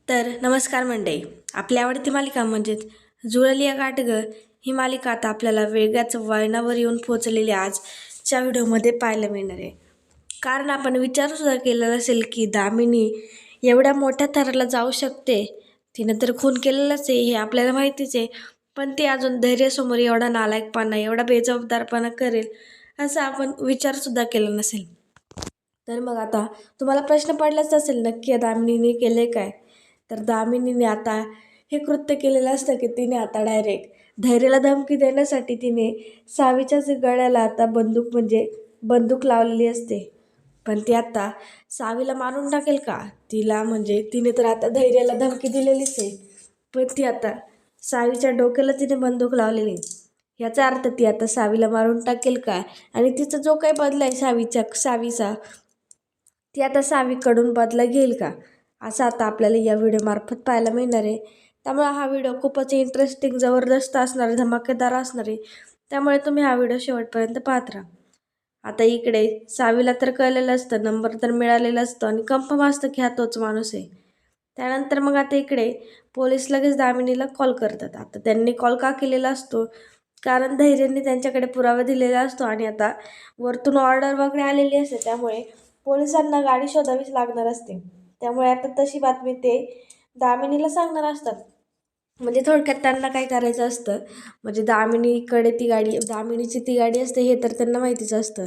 तर नमस्कार मंडळी. आपली आवडती मालिका म्हणजेच जुळली या गाठ ग ही मालिका आता आपल्याला वेगळ्याच वळणावर येऊन पोहोचलेली आजच्या व्हिडिओमध्ये पाहायला मिळणार आहे. कारण आपण विचारसुद्धा केलेला असेल की दामिनी एवढ्या मोठ्या थराला जाऊ शकते. तिनं तर खून केलेलाच आहे हे आपल्याला माहितीच आहे, पण ती अजून धैर्यासमोर एवढा नालायकपणा एवढा बेजबाबदारपणा करेल असं आपण विचारसुद्धा केला नसेल. तर मग आता तुम्हाला प्रश्न पडलाच असेल नक्की दामिनीने केले काय. तर दामिनीने आता हे कृत्य केलेलं असतं की तिने आता डायरेक्ट धैर्याला धमकी देण्यासाठी तिने सावीच्याच गळ्याला आता बंदूक लावलेली असते. पण ती आता सावीला मारून टाकेल का तिला, म्हणजे तिने तर आता धैर्याला धमकी दिलेलीच आहे, पण ती आता सावीच्या डोक्याला तिने बंदूक लावलेली. याचा अर्थ ती आता सावीला मारून टाकेल का, आणि तिचा जो काही बदला आहे सावीचा ती आता सावीकडून बदला घेईल का, असं आता आपल्याला या व्हिडिओमार्फत पाहायला मिळणार आहे. त्यामुळे हा व्हिडिओ खूपच इंटरेस्टिंग जबरदस्त असणार आहे, धमाकेदार असणार आहे. त्यामुळे तुम्ही हा व्हिडिओ शेवटपर्यंत पाहत राहा. आता इकडे सावीला तर कळलेलं असतं, नंबर तर मिळालेला असतो आणि कन्फर्म असतं की हा तोच माणूस आहे. त्यानंतर मग आता इकडे पोलीस लगेच दामिनीला कॉल करतात. आता त्यांनी कॉल का केलेला असतो, कारण धैर्याने त्यांच्याकडे पुरावा दिलेला असतो आणि आता वरतून ऑर्डर वगैरे आलेली असते, त्यामुळे पोलिसांना गाडी शोधावीच लागणार असते. त्यामुळे आता तशी बातमी ते दामिनीला सांगणार असतात. म्हणजे थोडक्यात त्यांना काय करायचं असतं, म्हणजे दामिनीची ती गाडी असते हे तर त्यांना माहितीच असतं,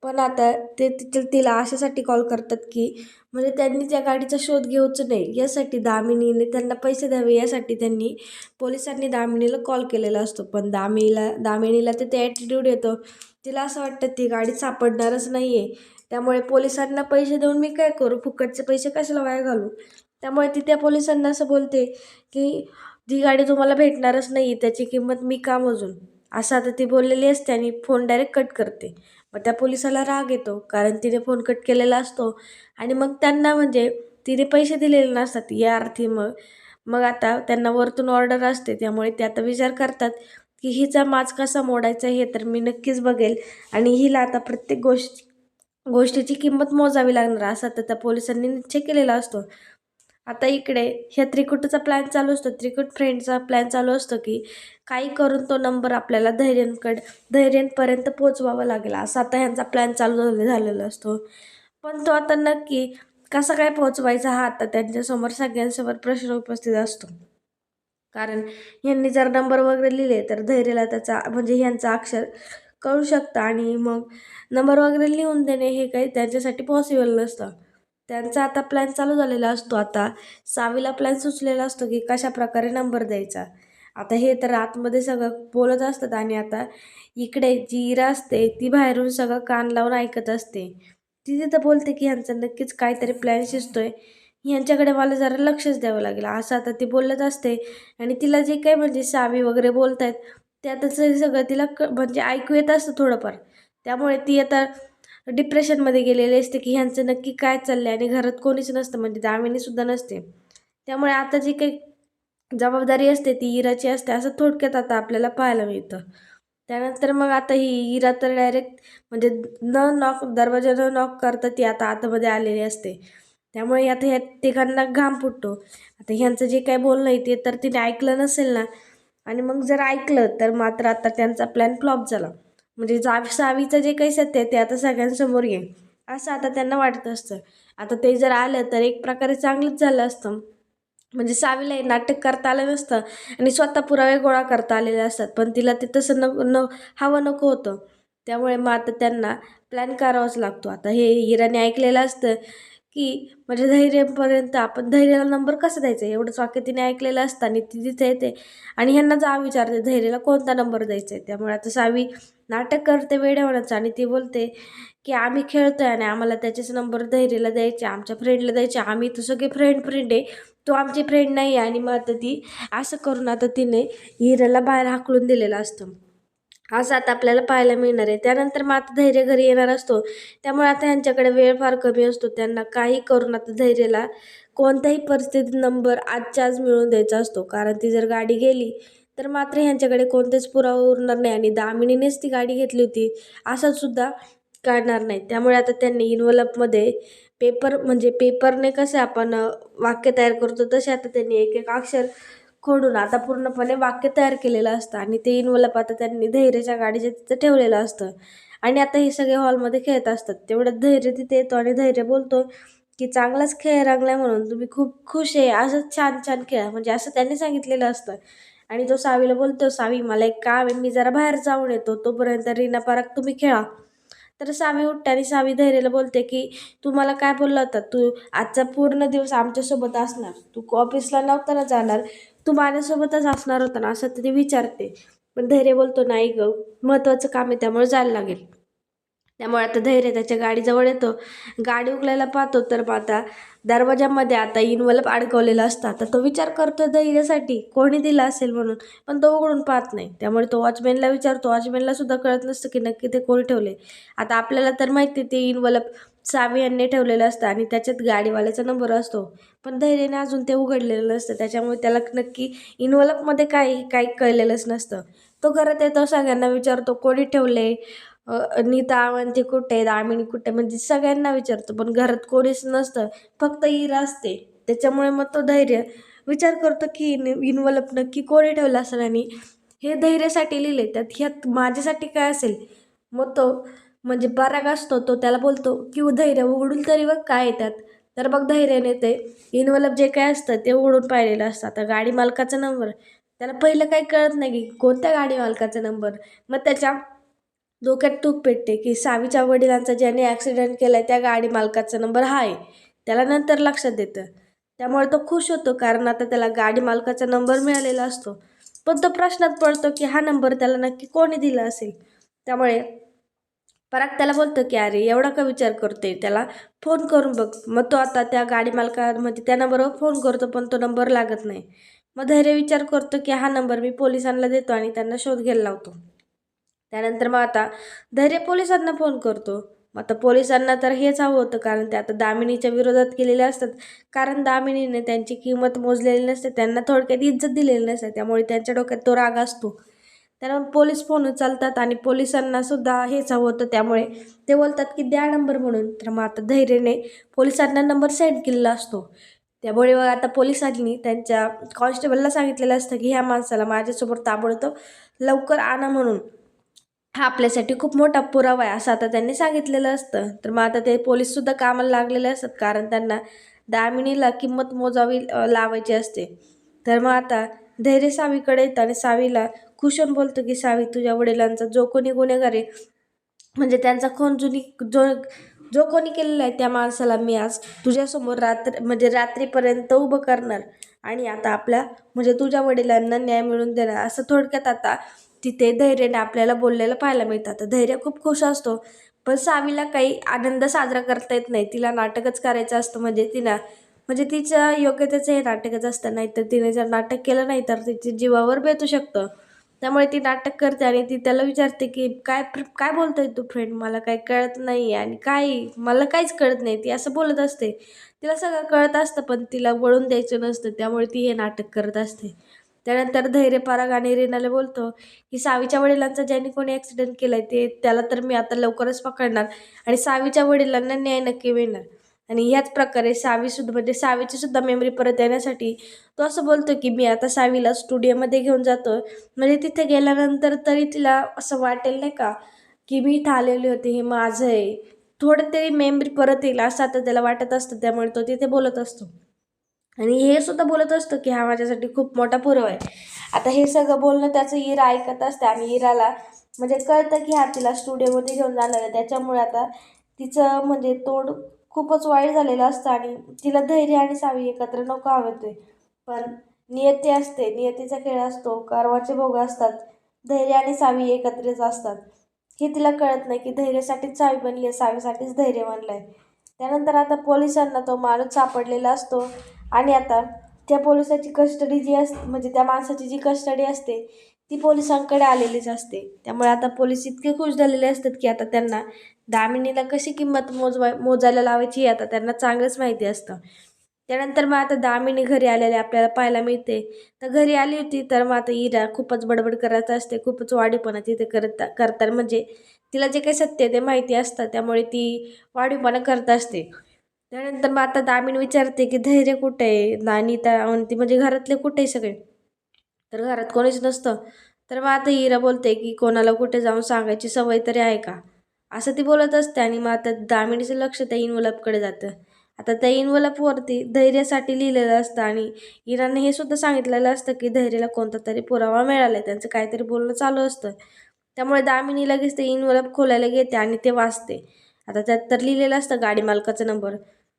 पण आता ते तिला अशासाठी कॉल करतात की म्हणजे त्यांनी त्या गाडीचा शोध घेऊच नाही यासाठी दामिनीने त्यांना पैसे द्यावे, यासाठी पोलिसांनी दामिनीला कॉल केलेला असतो. पण दामिनीला ते ॲटिट्यूड येतो. तिला असं वाटतं ती गाडी सापडणारच नाही आहे, त्यामुळे पोलिसांना पैसे देऊन मी काय करू, फुकटचे पैसे कशाला वाया घालू. त्यामुळे ती त्या पोलिसांना असं बोलते की ती गाडी तुम्हाला भेटणारच नाही, त्याची किंमत मी का मोजून, असं आता ती बोललेली असते आणि फोन डायरेक्ट कट करते. मग त्या पोलिसाला राग येतो, कारण तिने फोन कट केलेला असतो आणि मग त्यांना म्हणजे तिने पैसे दिलेले नसतात या अर्थी. मग आता त्यांना वरतून ऑर्डर असते, त्यामुळे ते आता विचार करतात की हिचा माज कसा मोडायचा हे तर मी नक्कीच बघेल आणि हिला आता प्रत्येक गोष्टीची किंमत मोजावी लागणार, असा तर त्या पोलिसांनी निश्चय केलेला असतो. आता इकडे ह्या त्रिकुटचा प्लॅन चालू असतो, त्रिकुट फ्रेंडचा प्लॅन चालू असतो की काही करून तो नंबर आपल्याला धैर्यांपर्यंत पोचवावा लागेल, असा आता ह्यांचा प्लॅन चालू झालेला असतो. पण तो आता नक्की कसा काय पोहोचवायचा हा आता त्यांच्यासमोर सगळ्यांसमोर प्रश्न उपस्थित असतो. कारण यांनी जर नंबर वगैरे लिहिले तर धैर्याला त्याचा म्हणजे ह्यांचा अक्षर कळू शकतं आणि मग नंबर वगैरे लिहून देणे हे काही त्यांच्यासाठी पॉसिबल नसतं. त्यांचा आता प्लॅन चालू झालेला असतो. आता सावीला प्लॅन सुचलेला असतो की कशा प्रकारे नंबर द्यायचा. आता हे तर आतमध्ये सगळं बोलत असतात आणि आता इकडे जी इरा असते ती बाहेरून सगळं कान लावून ऐकत असते. ती तिथं बोलते की ह्यांचा नक्कीच काहीतरी प्लॅन शिजतोय, यांच्याकडे मला जरा लक्षच द्यावं लागेल, असं आता ती बोलत असते. आणि तिला जे काही म्हणजे सावी वगैरे बोलत आहेत त्यातच सगळं तिला म्हणजे ऐकू येत असतं थोडंफार. त्यामुळे ती आता डिप्रेशनमध्ये गेलेली असते की ह्यांचं नक्की काय चाललं आहे आणि घरात कोणीच नसतं, म्हणजे दामिनीसुद्धा नसते. त्यामुळे आता जी काही जबाबदारी असते ती इराची असते, असं थोडक्यात आता आपल्याला पाहायला मिळतं. त्यानंतर मग आता ही इरा तर डायरेक्ट म्हणजे दरवाजा न नॉक करता ती आता आतमध्ये आलेली असते. त्यामुळे आता ह्या तिघांना घाम फुटतो. आता ह्यांचं जे काय बोलणं आहे ते तर तिने ऐकलं नसेल ना, आणि मग जर ऐकलं तर मात्र आता त्यांचा प्लॅन फ्लॉप झाला. म्हणजे सावीचं जे काही सत्य आहे ते आता सगळ्यांसमोर येईल असं आता त्यांना वाटत असतं. आता ते जर आलं तर एक प्रकारे चांगलंच झालं असतं, म्हणजे सावीला हे नाटक करता आलं नसतं आणि स्वतः पुरावे गोळा करता आलेले असतात, पण तिला ते तसं हवं नको होतं. त्यामुळे मग आता त्यांना प्लॅन करावाच लागतो. आता हे इराने ऐकलेलं असतं की म्हणजे आपण धैर्याला नंबर कसा द्यायचा एवढंच वाक्य तिने ऐकलेलं असतं आणि ती तिथे येते आणि ह्यांना विचारते धैर्याला कोणता नंबर द्यायचा आहे. त्यामुळे आता सावी नाटक करते वेड्यावानाचं आणि ती बोलते की आम्ही खेळतोय आणि आम्हाला त्याचेच नंबर धैर्याला द्यायचे, आमच्या फ्रेंडला द्यायचे, आम्ही तर सगळे फ्रेंड आहे, तो आमची फ्रेंड नाही आहे. आणि मग आता ती असं करून आता तिने हिराला बाहेर हाकलून दिलेलं असतं, असं आता आपल्याला पाहायला मिळणार आहे. त्यानंतर मग आता धैर्य घरी येणार असतो, त्यामुळे आता ह्यांच्याकडे वेळ फार कमी असतो. त्यांना काही करून आता धैर्याला कोणत्याही परिस्थितीत नंबर आजच्या आज मिळवून द्यायचा असतो, कारण ती जर गाडी गेली तर मात्र ह्यांच्याकडे कोणतेच पुरावा उरणार नाही आणि दामिनीनेच ती गाडी घेतली होती असं सुद्धा कळणार नाही. त्यामुळे आता त्यांनी इन्व्हलपमध्ये पेपर म्हणजे पेपरने कसं आपण वाक्य तयार करतो, तसे आता त्यांनी एक एक अक्षर खोडून आता पूर्णपणे वाक्य तयार केलेलं असतं आणि ते इन्व्हलप आता त्यांनी धैर्यच्या गाडीच्या तिथं ठेवलेलं असतं. आणि आता हे सगळे हॉलमध्ये खेळत असतात. तेवढ्यात धैर्य तिथे येतो आणि धैर्य बोलतो की चांगलाच खेळ रंगलाय म्हणून तुम्ही खूप खुश आहे, असंच छान छान खेळा, म्हणजे असं त्यांनी सांगितलेलं असतं. आणि तो सावीला बोलतो, सावी मला एक काम आहे, मी जरा बाहेर जाऊन येतो, तोपर्यंत रीना पार्क तुम्ही खेळा. तर सावी उठते आणि सावी धैर्यला बोलते की तू मला काय बोलला होता, तू आजचा पूर्ण दिवस आमच्यासोबत असणार, तू ऑफिसला नव्हता ना जाणार, तू माझ्यासोबतच असणार होता ना, असं ते विचारते. पण धैर्य बोलतो नाही ग, महत्वाचं काम आहे त्यामुळे जायला लागेल. त्यामुळे आता धैर्य त्याच्या गाडीजवळ येतो, गाडी उघडायला पाहतो तर मग आता दरवाजामध्ये आता इन्व्हलप अडकवलेला असतात. तर तो विचार करतो धैर्यासाठी कोणी दिला असेल म्हणून, पण तो उघडून पाहत नाही. त्यामुळे तो वॉचमॅनला विचारतो, वॉचमॅनला सुद्धा कळत नसतं की नक्की ते कोणी ठेवले. आता आपल्याला तर माहिती ते इन्व्हलप सावी यांनी ठेवलेलं असतं आणि त्याच्यात गाडीवाल्याचा नंबर असतो, पण धैर्याने अजून ते उघडलेलं नसतं. त्याच्यामुळे त्याला नक्की इन्व्हलपमध्ये काही कळलेलंच नसतं. तो घरात येतो, सगळ्यांना विचारतो कोणी ठेवले, नीता अवंती कुठे, दामिनी कुठे, म्हणजे सगळ्यांना विचारतो, पण घरात कोणीच नसतं, फक्त इरा असते. त्याच्यामुळे मग तो धैर्य विचार करतो की इन्व्हलप नक्की कोणी ठेवलं असेल आणि हे धैर्यासाठी लिहिले, त्यात ह्यात माझ्यासाठी काय असेल. मग तो म्हणजे पराग असतो, तो त्याला बोलतो की धैर्य उघडून तरी बघ काय येतात. तर मग धैर्याने ते इन्व्हलप जे काय असतं ते उघडून पाहिलेलं असतं. आता गाडी मालकाचा नंबर, त्याला पहिलं काही कळत नाही की कोणत्या गाडी मालकाचा नंबर. मग त्याच्या डोक्यात तूप पेटते की सावीच्या वडिलांचा ज्याने ॲक्सिडेंट केलाय त्या गाडी मालकाचा नंबर हा आहे. त्याला नंतर लक्षात येतं. त्यामुळे तो खुश होतो कारण आता त्याला गाडी मालकाचा नंबर मिळालेला असतो. पण तो प्रश्नात पडतो की हा नंबर त्याला नक्की कोणी दिला असेल. त्यामुळे पराग त्याला बोलतो की अरे एवढा का विचार करतोय, त्याला फोन करून बघ. मग तो आता त्या गाडी मालका म्हणजे त्या नंबरवर फोन करतो, पण तो नंबर लागत नाही. मग धैर्य विचार करतो की हा नंबर मी पोलिसांना देतो आणि त्यांना शोध घ्यायला लावतो. त्यानंतर मग आता धैर्य पोलिसांना फोन करतो. मग आता पोलिसांना तर हेच हवं होतं कारण ते आता दामिनीच्या विरोधात केलेले असतात. कारण दामिनीने त्यांची किंमत मोजलेली नसते, त्यांना थोडक्यात इज्जत दिलेली नसते, त्यामुळे त्यांच्या डोक्यात तो राग असतो. त्यामुळे पोलीस फोन उचलतात आणि पोलिसांना सुद्धा हेच हवं होतं, त्यामुळे ते बोलतात की द्या नंबर म्हणून. तर मग आता धैर्यने पोलिसांना नंबर सेंड केलेला असतो. त्यामुळे मग आता पोलिसांनी त्यांच्या कॉन्स्टेबलला सांगितलेलं असतं की ह्या माणसाला माझ्यासोबत ताबडतोब लवकर आणा म्हणून. हा आपल्यासाठी खूप मोठा पुरावा आहे असं आता त्यांनी सांगितलेलं असतं. तर मग आता ते पोलीससुद्धा कामाला लागलेले असतात कारण त्यांना दामिनीला किंमत मोजावी लावायची असते. तर मग आता धैर्य सावीकडे येतं आणि सावीला खुश होऊन बोलतो की सावी तुझ्या वडिलांचा जो कोणी गुन्हेगार आहे, म्हणजे त्यांचा खून जो जो कोणी केलेला आहे त्या माणसाला मी आज तुझ्यासमोर म्हणजे रात्रीपर्यंत उभं करणार आणि आता आपल्या म्हणजे तुझ्या वडिलांना न्याय मिळवून देणार, असं थोडक्यात आता तिथे धैर्याने आपल्याला बोललेलं पाहायला मिळतं. आता धैर्य खूप खुश असतो, पण सावीला काही आनंद साजरा करता येत नाही. तिला नाटकच करायचं असतं, म्हणजे तिच्या योग्यतेचं हे नाटकच असतं. नाही तर तिने जर नाटक केलं नाही तर तिच्या जीवावर बेतू शकतं. त्यामुळे ती नाटक करते आणि ती त्याला विचारते की काय काय बोलतोय तू फ्रेंड, मला काही कळत नाही आणि मला काहीच कळत नाही, ती असं बोलत असते. तिला सगळं कळत असतं पण तिला वळून द्यायचं नसतं, त्यामुळे ती हे नाटक करत असते. त्यानंतर धैर्य पराग आणि रीनाला बोलतो की सावीच्या वडिलांचा ज्यांनी कोणी ॲक्सिडेंट केलाय त्याला तर मी आता लवकरच पकडणार आणि सावीच्या वडिलांना न्याय नक्की मिळणार. आणि ह्याच प्रकारे सावीसुद्धा म्हणजे सावीची सुद्धा मेमरी परत येण्यासाठी तो असं बोलतो की मी आता सावीला स्टुडिओमध्ये घेऊन जातो, म्हणजे तिथे गेल्यानंतर तरी तिला असं वाटेल नाही का की मी इथं आलेली होते, हे माझं आहे, थोडं तरी मेमरी परत येईल असं आता त्याला वाटत असतं. त्यामुळे तो तिथे बोलत असतो आणि हे सुद्धा बोलत असतो की हा माझ्यासाठी खूप मोठा पुरावा आहे. आता हे सगळं बोलणं त्याचं इरा ऐकत असते आणि इराला म्हणजे कळतं की हा तिला स्टुडिओमध्ये घेऊन जाणार आहे. त्याच्यामुळे आता तिचं म्हणजे तोंड खूपच वाईट झालेलं असतं आणि तिला धैर्य आणि सावी एकत्र नको हवे होते. पण नियती असते, नियतीचा खेळ असतो, कर्माचे भोग असतात. धैर्य आणि सावी एकत्रच असतात. हे तिला कळत नाही की धैर्यासाठीच सावी बनली आहे, सावीसाठीच धैर्य बनलं आहे. त्यानंतर आता पोलिसांना तो माणूस सापडलेला असतो आणि आता त्या पोलिसाची कस्टडी जी असते म्हणजे त्या माणसाची जी कस्टडी असते ती पोलिसांकडे आलेलीच असते. त्यामुळे आता पोलीस इतके खुश झालेले असतात की आता त्यांना दामिनीला कशी किंमत मोजायला लावायची हे आता त्यांना चांगलंच माहिती असतं. त्यानंतर मग आता दामिनी घरी आलेले आपल्याला पाहायला मिळते. तर घरी आली होती तर मग आता इरा खूपच बडबड करत असते, खूपच वाढीपणा तिथे करताना म्हणजे तिला जे काही सत्य ते माहिती असतं त्यामुळे ती वाढीपणा करत असते. त्यानंतर मग आता दामिनी विचारते की धैर्य कुठे आहे आणि त्या म्हणते म्हणजे घरातले कुठे आहे सगळे. तर घरात कोणीच नसतं. तर मग आता हिरा बोलते की कोणाला कुठे जाऊन सांगायची सवय तरी आहे का, असं ती बोलत असते. आणि मग आता दामिनीचं लक्ष त्या इन्व्हलपकडे जातं. आता त्या इन्व्हलपवरती धैर्यासाठी लिहिलेलं असतं आणि इराने हे सुद्धा सांगितलेलं असतं की धैर्याला कोणता तरी पुरावा मिळाला आहे, त्यांचं काहीतरी बोलणं चालू असतं. त्यामुळे दामिनी लगेच ते इन्व्हलप खोलायला घेते आणि ते वाचते. आता त्यात तर लिहिलेलं असतं गाडी मालकाचा नंबर.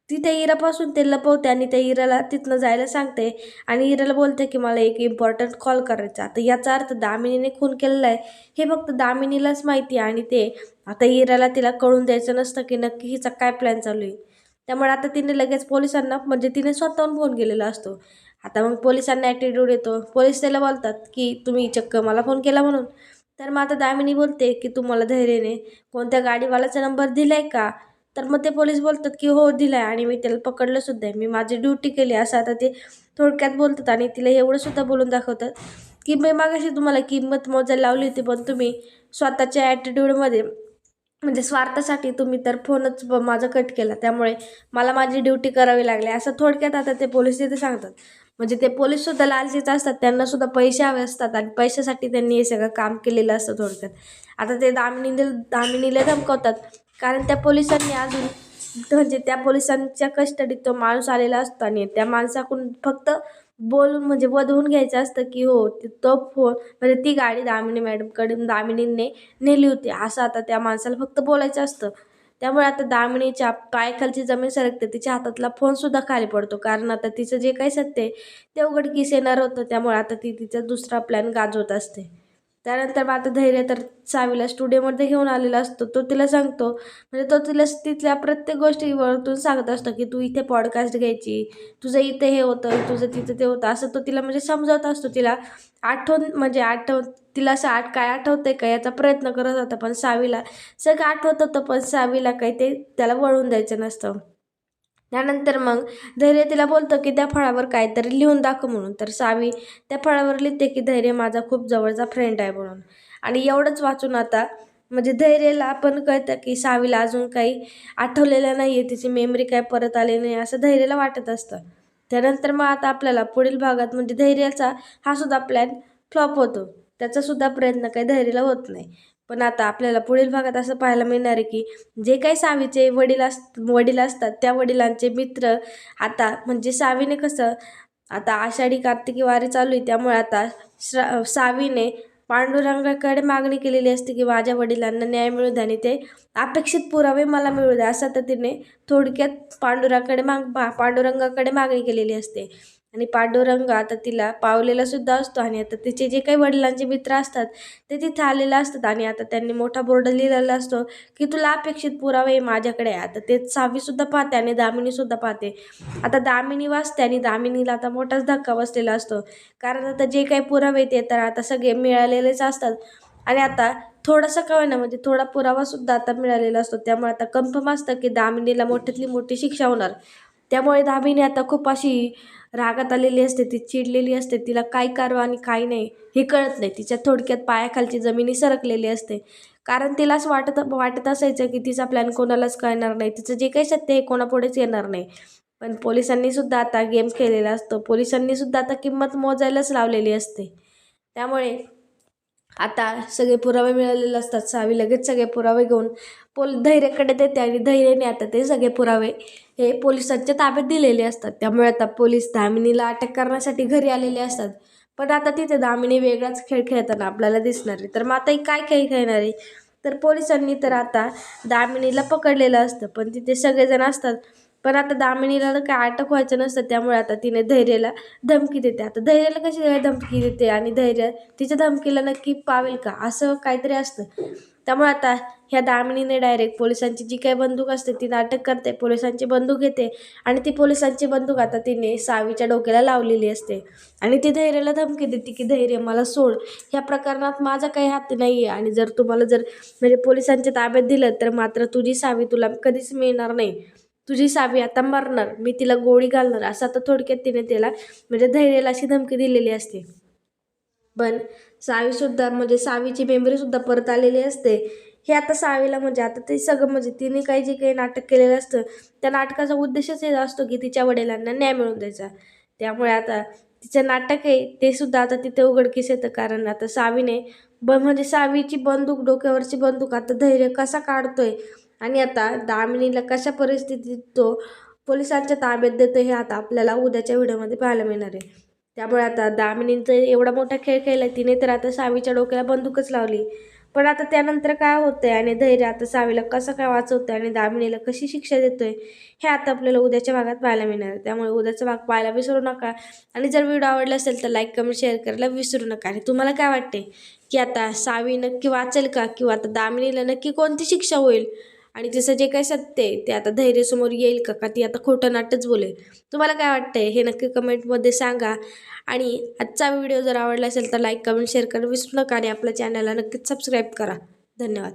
ती त्या इरापासून ते लपवते आणि त्या इराला तिथनं जायला सांगते आणि इराला बोलते की मला एक इम्पॉर्टंट कॉल करायचा. आता याचा अर्थ दामिनीने खून केलेला आहे हे फक्त दामिनीलाच माहिती आहे आणि ते आता इराला तिला कळून द्यायचं नसतं की नक्की हिचा काय प्लॅन चालू आहे. त्यामुळे आता तिने लगेच पोलिसांना म्हणजे तिने स्वतःहून फोन केलेला असतो. आता मग पोलिसांना ॲटिट्यूड येतो. पोलीस त्याला बोलतात की तुम्ही चक्क मला फोन केला म्हणून. तर मग आता दामिनी बोलते की तुम्हाला धैर्याने कोणत्या गाडीवाल्याचा नंबर दिलाय का. तर मग ते पोलीस बोलतात की हो दिलाय आणि मी त्याला पकडलं सुद्धा आहे, मी माझी ड्युटी केली असं आता ते थोडक्यात बोलतात. आणि तिला एवढं सुद्धा बोलून दाखवतात की मी मागाशी तुम्हाला किंमत मोजायला लावली होती, पण तुम्ही स्वतःच्या ॲटिट्यूडमध्ये म्हणजे स्वार्थासाठी तुम्ही तर फोनच माझा कट केला, त्यामुळे मला माझी ड्युटी करावी लागली, असं थोडक्यात आता ते पोलीस तिथे सांगतात. म्हणजे ते पोलीससुद्धा लालचीच असतात, त्यांनासुद्धा पैसे हवे असतात आणि पैशासाठी त्यांनी हे सगळं काम केलेलं असतं थोडक्यात. आता ते दामिनीला धमकावतात कारण त्या पोलिसांनी अजून म्हणजे त्या पोलिसांच्या कस्टडीत तो माणूस आलेला असतो आणि त्या माणसाकडून फक्त बोलून म्हणजे वधवून घ्यायचं असतं की हो तो फोन म्हणजे ती गाडी दामिनीने नेली होती असं आता त्या माणसाला फक्त बोलायचं असतं. त्यामुळे आता दामिनीच्या पायाखालची जमीन सरकते, तिच्या हातातला फोनसुद्धा खाली पडतो कारण आता तिचं जे काही सत्य आहे ते उघडकीस येणार होतं. त्यामुळे आता ती तिचा दुसरा प्लॅन गाजवत असते. त्यानंतर मग आता धैर्य तर सावीला स्टुडिओमध्ये घेऊन आलेला असतो. तो तिला सांगतो म्हणजे तो तिला तिथल्या प्रत्येक गोष्टीवरतून सांगत असतो की तू इथे पॉडकास्ट घ्यायची, तुझं इथे हे होतं, तुझं तिथं ते होतं, असं तो तिला म्हणजे समजावत असतो. तिला तिला असं काय आठवतंय का याचा प्रयत्न करत होता, पण सावीला सगळं आठवत होतं, पण सावीला काही ते त्याला वळून द्यायचं नसतं. त्यानंतर मग धैर्य तिला बोलतो की त्या फळावर काहीतरी लिहून दाखव म्हणून. तर सावी त्या फळावर लिहिते की धैर्य माझा खूप जवळचा फ्रेंड आहे म्हणून. आणि एवढंच वाचून आता म्हणजे धैर्याला पण कळतं की सावीला अजून काही आठवलेलं नाही आहे, तिची मेमरी काय परत आली नाही असं धैर्याला वाटत असतं. त्यानंतर मग आता आपल्याला पुढील भागात म्हणजे धैर्याचा हा सुद्धा प्लॅन फ्लॉप होतो. त्याचासुद्धा प्रयत्न काही धैर्याला होत नाही. पण आता आपल्याला पुढील भागात असं पाहायला मिळणार आहे की जे काही सावीचे वडील असतात त्या वडिलांचे मित्र आता म्हणजे सावीने कसं आता आषाढी कार्तिकी वारी चालू आहे, त्यामुळे आता सावीने पांडुरंगाकडे मागणी केलेली असते की माझ्या वडिलांना न्याय मिळू द्या आणि ते अपेक्षित पुरावे मला मिळू द्या, असं तर तिने थोडक्यात पांडुरंगाकडे मागणी केलेली असते. आणि पांडुरंग आता तिला पावलेला सुद्धा असतो आणि आता तिचे जे काही वडिलांचे मित्र असतात ते तिथे आलेले असतात आणि आता त्यांनी मोठा बोर्ड लिहिलेला असतो की तुला अपेक्षित पुरावे माझ्याकडे आहे. आता ते सावीसुद्धा पाहते आणि दामिनीसुद्धा पाहते. आता दामिनी वाचते आणि दामिनीला आता मोठाच धक्का बसलेला असतो कारण आता जे काही पुरावे ते तर आता सगळे मिळालेलेच असतात आणि आता थोडासा का होईना म्हणजे थोडा पुरावासुद्धा आता मिळालेला असतो. त्यामुळे आता कन्फर्म असतं की दामिनीला मोठ्यातली मोठी शिक्षा होणार. त्यामुळे दामिनी आता खूप अशी रागात आलेली असते, ती चिडलेली असते, तिला काय करावं आणि काय नाही हे कळत नाही. तिच्या थोडक्यात पायाखालची जमिनी सरकलेली असते कारण तिला असं वाटत असायचं की तिचा प्लॅन कोणालाच कळणार नाही, तिचं जे काही सत्य आहे कोणापुढेच येणार नाही. पण पोलिसांनी सुद्धा आता गेम खेळलेला असतो, पोलिसांनी सुद्धा आता किंमत मोजायलाच लावलेली असते. त्यामुळे आता सगळे पुरावे मिळालेले असतात. सावी लगेच सगळे पुरावे घेऊन धैर्याकडे देते आणि धैर्याने आता ते सगळे पुरावे हे पोलिसांच्या ताब्यात दिलेले असतात. त्यामुळे आता पोलीस दामिनीला अटक करण्यासाठी घरी आलेले असतात. पण आता तिथे दामिनी वेगळाच खेळ खेळताना आपल्याला दिसणार आहे. तर मग आता ही काय खेळ खेळणार आहे, तर पोलिसांनी तर आता दामिनीला पकडलेलं असतं पण तिथे सगळेजण असतात. पण आता दामिनीला काय अटक व्हायचं नसतं, त्यामुळे आता तिने धैर्याला धमकी देते. आता धैर्याला कशी काय धमकी देते आणि धैर्य तिच्या धमकीला नक्की पावेल का असं काहीतरी असतं. त्यामुळे आता ह्या दामिनीने डायरेक्ट पोलिसांची जी काही बंदूक असते ती नाटक करते, पोलिसांची बंदूक घेते आणि ती पोलिसांची बंदूक आता तिने सावीच्या डोक्याला लावलेली असते आणि ती धैर्याला धमकी देते की धैर्य मला सोड, ह्या प्रकरणात माझा काही हात नाही आहे आणि जर तुम्हाला म्हणजे पोलिसांच्या ताब्यात दिलं तर मात्र तुझी सावी तुला कधीच मिळणार नाही, तुझी सावी आता मरणार, मी तिला गोळी घालणार, असं आता थोडक्यात तिने त्याला म्हणजे धैर्याला अशी धमकी दिलेली असते. पण सावीसुद्धा म्हणजे सावीची मेमरीसुद्धा परत आलेली असते. हे आता सावीला म्हणजे आता ते सगळं म्हणजे तिने काही जे काही नाटक केलेलं असतं त्या नाटकाचा उद्देशच हे असतो की तिच्या वडिलांना न्याय मिळवून द्यायचा. त्यामुळे आता तिचं नाटक आहे ते सुद्धा आता तिथे उघडकीस येतं. कारण आता सावीने म्हणजे सावीची बंदूक, डोक्यावरची बंदूक आता धैर्य कसा काढतोय आणि आता दामिनीला कशा परिस्थितीत तो पोलिसांच्या ताब्यात देतो हे आता आपल्याला उद्याच्या व्हिडिओमध्ये पाहायला मिळणार आहे. त्यामुळे आता दामिनीचं एवढा मोठा खेळ खेळला तिने तर आता सावीच्या डोक्याला बंदूकच लावली. पण आता त्यानंतर काय होतंय आणि धैर्य आता सावीला कसं काय वाचवतंय आणि दामिनीला कशी शिक्षा देतोय हे आता आपल्याला उद्याच्या भागात पाहायला मिळणार आहे. त्यामुळे उद्याचा भाग पाहायला विसरू नका आणि जर व्हिडिओ आवडला असेल तर लाईक, कमेंट, शेअर करायला विसरू नका. आणि तुम्हाला काय वाटते की आता सावी नक्की वाचेल का किंवा आता दामिनीला नक्की कोणती शिक्षा होईल आणि तिचं जे काही सत्य आहे ते आता धैर्यसमोर येईल का ती आता खोटं नाटकच बोलेल? तुम्हाला काय वाटतंय हे नक्की कमेंटमध्ये सांगा. आणि आजचा व्हिडिओ जर आवडला असेल तर लाईक, कमेंट, शेअर करायला विसरू नका आणि आपल्या चॅनलला नक्कीच सबस्क्राईब करा. धन्यवाद.